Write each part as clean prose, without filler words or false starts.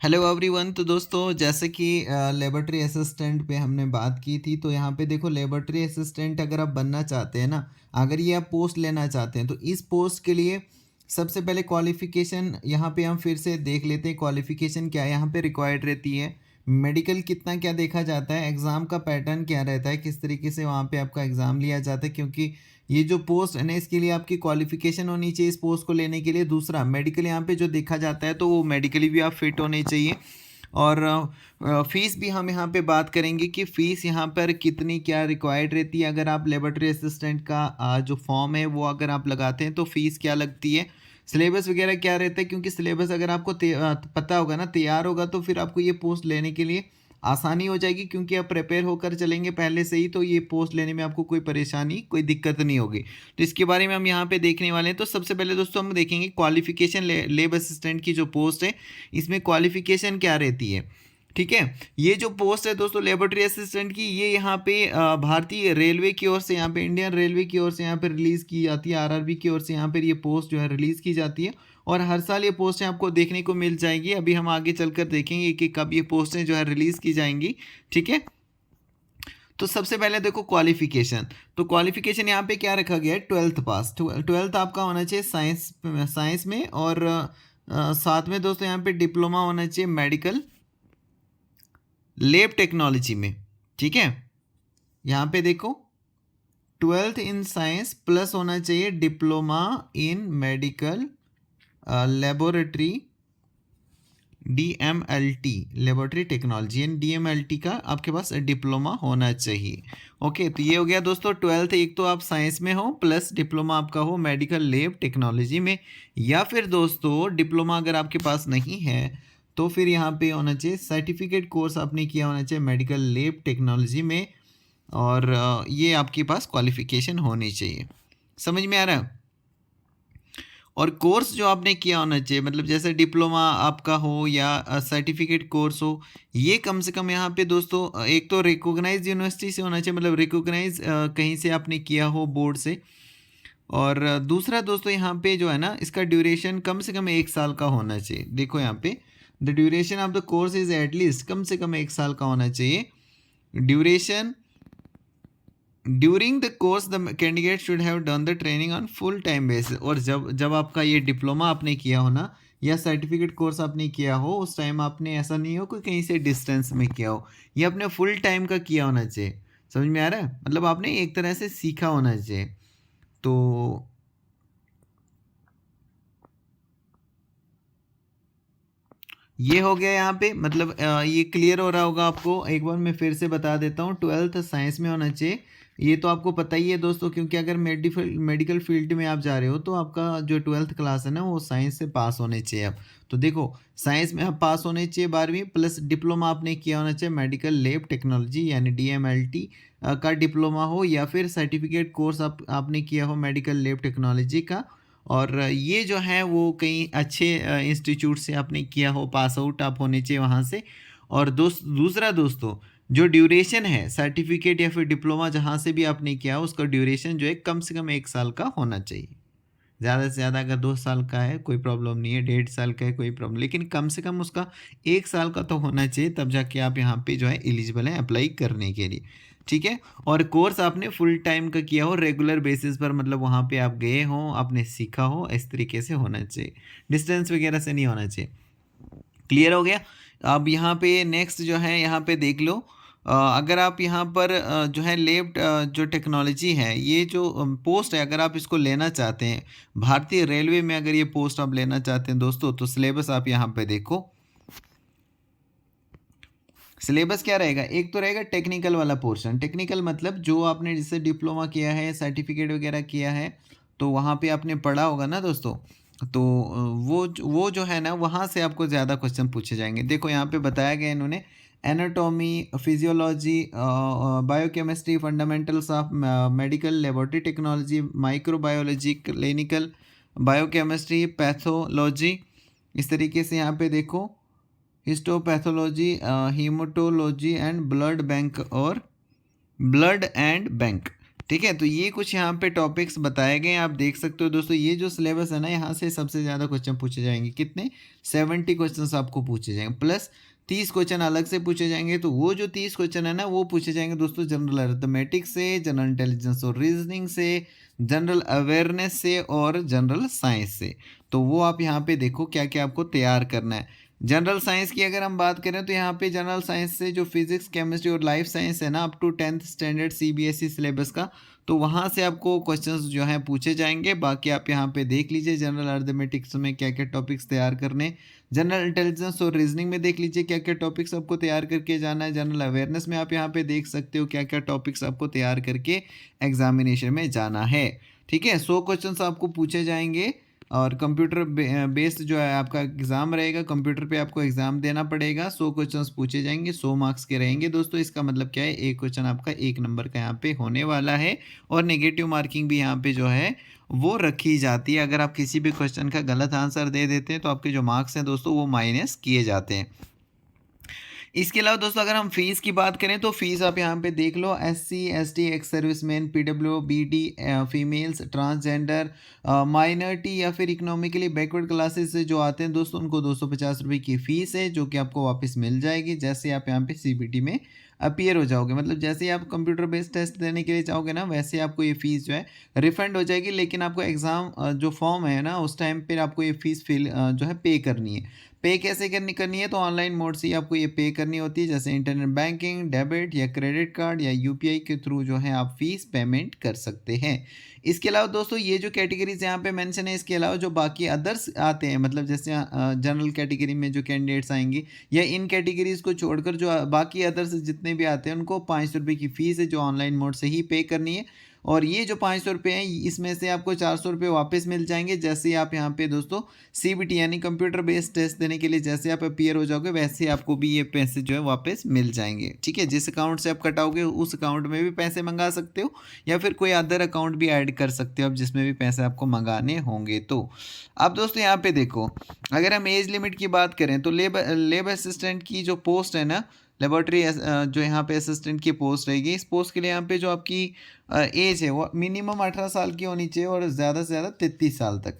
Hello everyone. तो दोस्तों जैसे कि लेबोरेटरी असिस्टेंट पे हमने बात की थी, तो यहाँ पे देखो लेबोरेटरी असिस्टेंट अगर आप बनना चाहते हैं ना, अगर ये आप पोस्ट लेना चाहते हैं तो इस पोस्ट के लिए सबसे पहले क्वालिफ़िकेशन यहाँ पे हम फिर से देख लेते हैं। क्वालिफ़िकेशन क्या यहाँ पे रिक्वायर्ड रहती है, मेडिकल कितना क्या देखा जाता है, एग्ज़ाम का पैटर्न क्या रहता है, किस तरीके से वहाँ पे आपका एग्ज़ाम लिया जाता है, क्योंकि ये जो पोस्ट है ना इसके लिए आपकी क्वालिफ़िकेशन होनी चाहिए इस पोस्ट को लेने के लिए। दूसरा मेडिकल यहाँ पे जो देखा जाता है तो वो मेडिकली भी आप फिट होने चाहिए। और फ़ीस भी हम यहाँ पे बात करेंगे कि फ़ीस यहाँ पर कितनी क्या रिक्वायर्ड रहती है। अगर आप लेबोरेटरी असिस्टेंट का जो फॉर्म है वो अगर आप लगाते हैं तो फ़ीस क्या लगती है, सिलेबस वगैरह क्या रहता है, क्योंकि सिलेबस अगर आपको पता होगा ना, तैयार होगा, तो फिर आपको ये पोस्ट लेने के लिए आसानी हो जाएगी, क्योंकि आप प्रिपेयर होकर चलेंगे पहले से ही, तो ये पोस्ट लेने में आपको कोई परेशानी कोई दिक्कत नहीं होगी। तो इसके बारे में हम यहाँ पे देखने वाले हैं। तो सबसे पहले दोस्तों हम देखेंगे क्वालिफिकेशन, लेब असिस्टेंट की जो पोस्ट है इसमें क्वालिफिकेशन क्या रहती है। ठीक है, ये जो पोस्ट है दोस्तों लेबोरेटरी असिस्टेंट की, ये यहाँ पे भारतीय रेलवे की ओर से, यहाँ पे इंडियन रेलवे की ओर से यहाँ पे रिलीज़ की जाती है, आरआरबी की ओर से यहाँ पर ये पोस्ट जो है रिलीज़ की जाती है। और हर साल ये पोस्टें आपको देखने को मिल जाएगी। अभी हम आगे चलकर देखेंगे कि कब ये पोस्टें जो है रिलीज़ की जाएंगी। ठीक है, तो सबसे पहले देखो क्वालिफिकेशन। तो क्वालिफिकेशन यहाँ पे क्या रखा गया है, ट्वेल्थ पास। ट्वेल्थ आपका होना चाहिए साइंस में, और साथ में दोस्तों यहाँ पे डिप्लोमा होना चाहिए मेडिकल लैब टेक्नोलॉजी में। ठीक है, यहाँ पे देखो ट्वेल्थ इन साइंस प्लस होना चाहिए diploma in medical laboratory DMLT laboratory technology, and DMLT का आपके पास डिप्लोमा होना चाहिए। ओके, तो ये हो गया दोस्तों ट्वेल्थ। एक तो आप साइंस में हो प्लस डिप्लोमा आपका हो मेडिकल लैब टेक्नोलॉजी में, या फिर दोस्तों डिप्लोमा अगर आपके पास नहीं है तो फिर यहाँ पे होना चाहिए सर्टिफिकेट कोर्स आपने किया होना चाहिए मेडिकल लैब टेक्नोलॉजी में, और ये आपके पास क्वालिफिकेशन होनी चाहिए। समझ में आ रहा है। और कोर्स जो आपने किया होना चाहिए, मतलब जैसे डिप्लोमा आपका हो या सर्टिफिकेट कोर्स हो, ये कम से कम यहाँ पे दोस्तों एक तो रिकॉग्नाइज यूनिवर्सिटी से होना चाहिए, मतलब रिकॉग्नाइज कहीं से आपने किया हो बोर्ड से। और दूसरा दोस्तों यहाँ पे जो है ना, इसका ड्यूरेशन कम से कम 1 साल का होना चाहिए। देखो यहाँ पे the duration of the course is at least, कम से कम 1 साल का होना चाहिए duration. During the course the candidate should have done the training on full time basis. और जब जब आपका ये डिप्लोमा आपने किया हो ना, या सर्टिफिकेट कोर्स आपने किया हो, उस टाइम आपने ऐसा नहीं हो कि कहीं से डिस्टेंस में किया हो, ये अपने फुल टाइम का किया होना चाहिए। समझ में आ रहा है, मतलब आपने एक तरह से सीखा होना चाहिए। तो ये हो गया यहाँ पे, मतलब ये क्लियर हो रहा होगा आपको। एक बार मैं फिर से बता देता हूँ, ट्वेल्थ साइंस में होना चाहिए, ये तो आपको पता ही है दोस्तों, क्योंकि अगर मेडिकल फील्ड में आप जा रहे हो तो आपका जो ट्वेल्थ क्लास है ना वो साइंस से पास होने चाहिए आप। तो देखो साइंस में आप पास होने चाहिए 12वीं, प्लस डिप्लोमा आपने किया होना चाहिए मेडिकल लैब टेक्नोलॉजी यानी DMLT का डिप्लोमा हो, या फिर सर्टिफिकेट कोर्स आपने किया हो मेडिकल लैब टेक्नोलॉजी का। और ये जो है वो कई अच्छे इंस्टीट्यूट से आपने किया हो, पास आउट आप होने चाहिए वहाँ से। और दूसरा दोस्तों, जो ड्यूरेशन है सर्टिफिकेट या फिर डिप्लोमा जहाँ से भी आपने किया हो, उसका ड्यूरेशन जो है कम से कम 1 साल का होना चाहिए। ज़्यादा से ज़्यादा अगर 2 साल का है कोई प्रॉब्लम नहीं है, 1.5 साल का है कोई प्रॉब्लम, लेकिन कम से कम उसका 1 साल का तो होना चाहिए, तब जाके आप यहाँ पे जो है एलिजिबल हैं अप्लाई करने के लिए। ठीक है, और कोर्स आपने फुल टाइम का किया हो, रेगुलर बेसिस पर, मतलब वहाँ पे आप गए हों, आपने सीखा हो, इस तरीके से होना चाहिए, डिस्टेंस वगैरह से नहीं होना चाहिए। क्लियर हो गया। अब यहाँ पे नेक्स्ट जो है यहाँ पे देख लो, अगर आप यहाँ पर जो है लेफ्ट जो टेक्नोलॉजी है, ये जो पोस्ट है, अगर आप इसको लेना चाहते हैं भारतीय रेलवे में, अगर ये पोस्ट आप लेना चाहते हैं दोस्तों, तो सिलेबस आप यहाँ पे देखो। सिलेबस क्या रहेगा, एक तो रहेगा टेक्निकल वाला पोर्शन। टेक्निकल मतलब जो आपने जिससे डिप्लोमा किया है, सर्टिफिकेट वगैरह किया है, तो वहाँ पे आपने पढ़ा होगा ना दोस्तों। तो वो जो है ना, वहाँ से आपको ज़्यादा क्वेश्चन पूछे जाएंगे। देखो यहाँ पे बताया गया इन्होंने, anatomy, physiology, biochemistry, fundamentals of medical laboratory technology, microbiology, clinical biochemistry, pathology. इस तरीके से यहाँ पे देखो हिस्टोपैथोलॉजी, हीमोटोलॉजी एंड ब्लड बैंक, और ब्लड एंड बैंक। ठीक है, तो ये कुछ यहाँ पे टॉपिक्स बताए गए हैं, आप देख सकते हो दोस्तों। ये जो सिलेबस है ना, यहाँ से सबसे ज़्यादा क्वेश्चन पूछे जाएंगे। कितने? 70 क्वेश्चंस आपको पूछे जाएंगे, प्लस 30 क्वेश्चन अलग से पूछे जाएंगे। तो वो जो 30 क्वेश्चन है ना, वो पूछे जाएंगे दोस्तों जनरल अरिथमेटिक से, जनरल इंटेलिजेंस और रीजनिंग से, जनरल अवेयरनेस से और जनरल साइंस से। तो वो आप यहाँ पे देखो क्या क्या आपको तैयार करना है। जनरल साइंस की अगर हम बात करें तो यहाँ पे जनरल साइंस से जो फिजिक्स, केमिस्ट्री और लाइफ साइंस है ना, up to 10th standard CBSE syllabus का, तो वहाँ से आपको क्वेश्चंस जो हैं पूछे जाएंगे। बाकी आप यहाँ पे देख लीजिए जनरल अरिथमेटिक्स में क्या क्या टॉपिक्स तैयार करने, जनरल इंटेलिजेंस और रीजनिंग में देख लीजिए क्या क्या टॉपिक्स आपको तैयार करके जाना है, जनरल अवेयरनेस में आप यहाँ पे देख सकते हो क्या क्या टॉपिक्स आपको तैयार करके एग्जामिनेशन में जाना है। ठीक है, 100 क्वेश्चंस आपको पूछे जाएंगे और कंप्यूटर बेस्ड जो है आपका एग्ज़ाम रहेगा। कंप्यूटर पे आपको एग्ज़ाम देना पड़ेगा। 100 क्वेश्चंस पूछे जाएंगे, 100 मार्क्स के रहेंगे दोस्तों। इसका मतलब क्या है, एक क्वेश्चन आपका 1 नंबर का यहाँ पे होने वाला है। और नेगेटिव मार्किंग भी यहाँ पे जो है वो रखी जाती है। अगर आप किसी भी क्वेश्चन का गलत आंसर दे देते हैं तो आपके जो मार्क्स हैं दोस्तों वो माइनस किए जाते हैं। इसके अलावा दोस्तों अगर हम फीस की बात करें तो फीस आप यहाँ पे देख लो। SC ST, ex serviceman, PW BD, females, transgender, minority या फिर इकोनॉमिकली बैकवर्ड क्लासेस से जो आते हैं दोस्तों, उनको 250 रुपये की फ़ीस है, जो कि आपको वापस मिल जाएगी जैसे आप यहाँ पे CBT में अपीयर हो जाओगे। मतलब जैसे ही आप कंप्यूटर बेस्ड टेस्ट देने के लिए जाओगे ना, वैसे आपको ये फ़ीस जो है रिफंड हो जाएगी। लेकिन आपको एग्ज़ाम जो फॉर्म है ना, उस टाइम पर आपको ये फ़ीस जो है पे करनी है। पे कैसे करनी है, तो ऑनलाइन मोड से ही आपको ये पे करनी होती है, जैसे इंटरनेट बैंकिंग, डेबिट या क्रेडिट कार्ड या यूपीआई के थ्रू जो है आप फीस पेमेंट कर सकते हैं। इसके अलावा दोस्तों ये जो कैटेगरीज यहाँ पे मेंशन है, इसके अलावा जो बाकी अदर्स आते हैं, मतलब जैसे जनरल कैटेगरी में जो कैंडिडेट्स आएंगे या इन कैटेगरीज को छोड़कर जो बाकी अदर्स जितने भी आते हैं, उनको 500 रुपये की फ़ीस है जो ऑनलाइन मोड से ही पे करनी है। और ये जो 500 रुपये हैं, इसमें से आपको 400 रुपये वापस मिल जाएंगे जैसे ही आप यहाँ पे दोस्तों CBT यानी कंप्यूटर बेस्ड टेस्ट देने के लिए जैसे आप अपीयर हो जाओगे, वैसे आपको भी ये पैसे जो है वापस मिल जाएंगे। ठीक है, जिस अकाउंट से आप कटाओगे उस अकाउंट में भी पैसे मंगा सकते हो या फिर कोई अदर अकाउंट भी ऐड कर सकते हो आप, जिसमें भी पैसे आपको मंगाने होंगे। तो अब दोस्तों यहाँ पे देखो, अगर हम एज लिमिट की बात करें तो लेब असिस्टेंट की जो पोस्ट है ना, लेबोरेटरी जो यहाँ पे असिस्टेंट की पोस्ट रहेगी, इस पोस्ट के लिए यहाँ पे जो आपकी एज है वो मिनिमम 18 साल की होनी चाहिए और ज़्यादा से ज़्यादा 33 साल तक।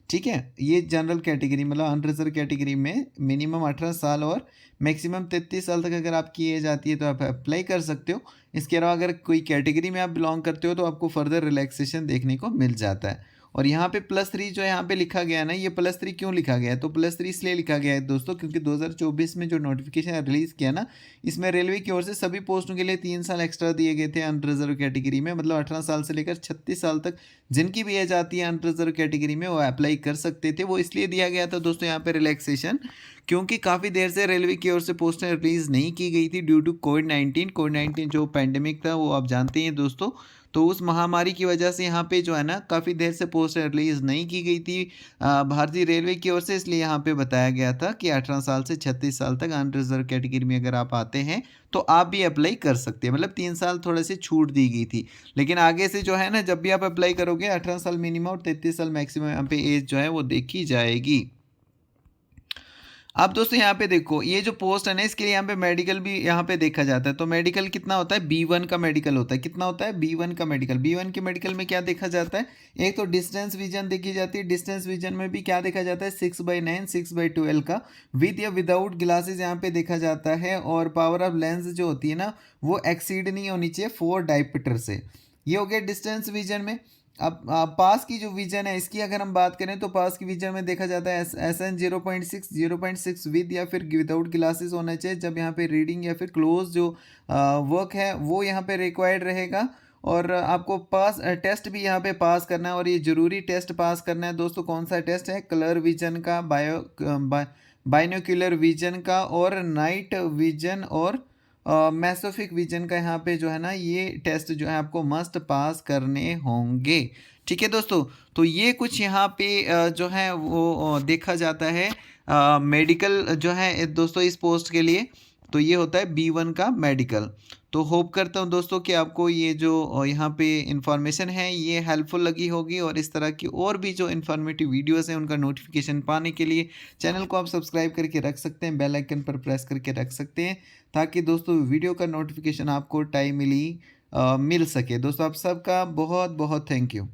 ठीक है, ये जनरल कैटेगरी मतलब अनरिजर्व कैटेगरी में मिनिमम 18 साल और मैक्सिमम 33 साल तक अगर आपकी एज आती है तो आप अप्लाई कर सकते हो। इसके अलावा अगर कोई कैटेगरी में आप बिलोंग करते हो तो आपको फर्दर रिलैक्सेशन देखने को मिल जाता है। और यहाँ पे +3 जो यहाँ पे लिखा गया ना, ये +3 क्यों लिखा गया है, तो +3 इसलिए लिखा गया है दोस्तों क्योंकि 2024 में जो नोटिफिकेशन रिलीज़ किया ना, इसमें रेलवे की ओर से सभी पोस्टों के लिए 3 साल एक्स्ट्रा दिए गए थे अनरिजर्व कैटेगरी में। मतलब 18 साल से लेकर 36 साल तक जिनकी भी एज आती है अनरिजर्व कैटेगरी में, वो अप्लाई कर सकते थे। वो इसलिए दिया गया था दोस्तों यहाँ पे रिलैक्सेशन, क्योंकि काफ़ी देर से रेलवे की ओर से पोस्टें रिलीज़ नहीं की गई थी ड्यू टू कोविड-19 जो पैंडेमिक था, वो आप जानते हैं दोस्तों। तो उस महामारी की वजह से यहाँ पे जो है ना, काफ़ी देर से पोस्ट रिलीज़ नहीं की गई थी भारतीय रेलवे की ओर से। इसलिए यहाँ पे बताया गया था कि 18 साल से 36 साल तक अनरिजर्व कैटेगरी में अगर आप आते हैं तो आप भी अप्लाई कर सकते हैं। मतलब 3 साल थोड़े से छूट दी गई थी, लेकिन आगे से जो है ना, जब भी आप अप्लाई करोगे 18 साल मिनिमम और 33 साल मैक्सिमम यहाँ पे एज जो है वो देखी जाएगी। अब दोस्तों यहाँ पे देखो, ये जो पोस्ट है ना, इसके लिए यहाँ पे मेडिकल भी यहाँ पे देखा जाता है। तो मेडिकल कितना होता है, B1 का मेडिकल होता है। कितना होता है, B1 का मेडिकल। B1 के मेडिकल में क्या देखा जाता है, एक तो डिस्टेंस विजन देखी जाती है। डिस्टेंस विजन में भी क्या देखा जाता है, 6/9 6/12 का विद या विदाउट ग्लासेस यहाँ पे देखा जाता है। और पावर ऑफ लेंस जो होती है ना, वो एक्सीड नहीं होनी चाहिए 4 डायमीटर से। ये हो गया डिस्टेंस विजन में। अब पास की जो विजन है, इसकी अगर हम बात करें तो पास की विजन में देखा जाता है SN 0.6 विद या फिर विदाउट ग्लासेस होना चाहिए जब यहाँ पे रीडिंग या फिर क्लोज जो वर्क है वो यहाँ पे रिक्वायर्ड रहेगा। और आपको पास टेस्ट भी यहाँ पे पास करना है, और ये ज़रूरी टेस्ट पास करना है दोस्तों। कौन सा टेस्ट है, कलर विजन का, बाइनोक्यूलर विजन का और नाइट विजन और मैसोफिक विजन का यहाँ पे जो है ना, ये टेस्ट जो है आपको मस्ट पास करने होंगे। ठीक है दोस्तों, तो ये कुछ यहाँ पे जो है वो देखा जाता है मेडिकल जो है दोस्तों इस पोस्ट के लिए। तो ये होता है B1 का मेडिकल। तो होप करता हूँ दोस्तों कि आपको ये जो यहाँ पे इंफॉर्मेशन है ये हेल्पफुल लगी होगी, और इस तरह की और भी जो इन्फॉर्मेटिव वीडियोस हैं उनका नोटिफिकेशन पाने के लिए चैनल को आप सब्सक्राइब करके रख सकते हैं, बेल आइकन पर प्रेस करके रख सकते हैं, ताकि दोस्तों वीडियो का नोटिफिकेशन आपको टाइमली मिल सके। दोस्तों आप सबका बहुत बहुत थैंक यू।